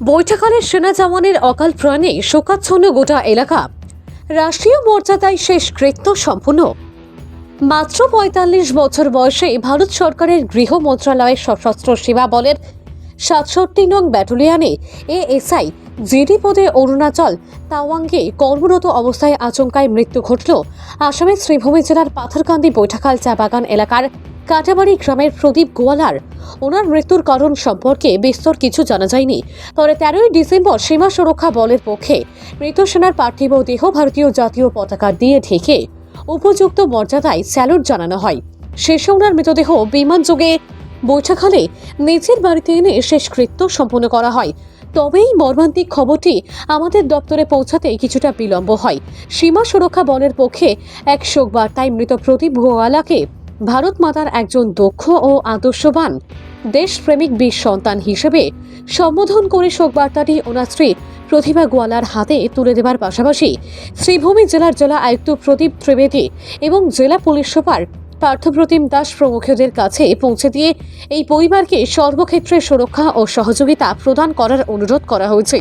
বৈঠকালে সেনা জওয়ানের অকাল প্রাণে শোকাচ্ছন্ন গোটা এলাকা। রাষ্ট্রীয় মর্যাদায় শেষ কৃত্য সম্পূর্ণ। মাত্র ৪৫ বছর বয়সে ভারত সরকারের গৃহ মন্ত্রণালয়ের সশস্ত্র সেবা বলের ৬৭ নং ব্যাটালিয়নে এএসআই জিডি পদে অরুণাচল তাওয়াঙ্গে কর্মরত অবস্থায় আচমকায় মৃত্যু ঘটল আসামের শ্রীভূমি জেলার পাথরকান্দি বৈঠাকাল চা বাগান এলাকার কাটাবাড়ি গ্রামের প্রদীপ গোয়ালার। ওনার মৃত্যুর কারণ সম্পর্কে বিস্তর কিছু জানা যায়নি। তবে ১৩ই ডিসেম্বর সীমা সুরক্ষা বলের পক্ষে মৃত সেনার পার্থিব দেহ ভারতীয় জাতীয় পতাকা দিয়ে ঢেকে উপযুক্ত মর্যাদায় স্যালুট জানানো হয়। শেষে ওনার মৃতদেহ বিমানযোগে বৈঠাখালে নিজের বাড়িতে এনে শেষকৃত্য সম্পন্ন করা হয়। তবে এই মর্মান্তিক খবরটি আমাদের দপ্তরে পৌঁছাতে কিছুটা বিলম্ব হয়। সীমা সুরক্ষা বলের পক্ষে এক শোক বার্তায় মৃত প্রদীপ গোয়ালাকে ভারত মাতার একজন দক্ষ ও আদর্শবান দেশপ্রেমিক বীর সন্তান হিসেবে সম্বোধন করে শোক বার্তাটি ওনার স্ত্রী প্রতিভা গোয়ালার হাতে তুলে দেবার পাশাপাশি শ্রীভূমি জেলার জেলা আয়ুক্ত প্রদীপ ত্রিবেদী এবং জেলা পুলিশ সুপার পার্থপ্রতিম দাস প্রমুখদের কাছে পৌঁছে দিয়ে এই পরিবারকে সর্বক্ষেত্রে সুরক্ষা ও সহযোগিতা প্রদান করার অনুরোধ করা হয়েছে।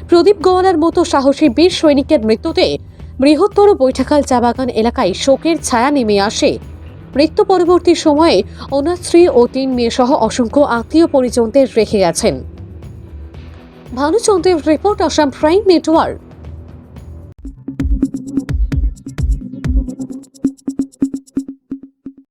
প্রদীপ গোয়ালার মতো সাহসী বীর সৈনিকের মৃত্যুতে বৃহত্তর বৈঠাকাল চা বাগান এলাকায় শোকের ছায়া নেমে আসে। মৃত্যু পরবর্তী সময়ে ওনার স্ত্রী ও ৩ মেয়ে সহ অসংখ্য আত্মীয় পরিজনদের রেখে গেছেন। ভানুচন্দ্রের রিপোর্ট, আসাম প্রাইম নেটওয়ার্ক।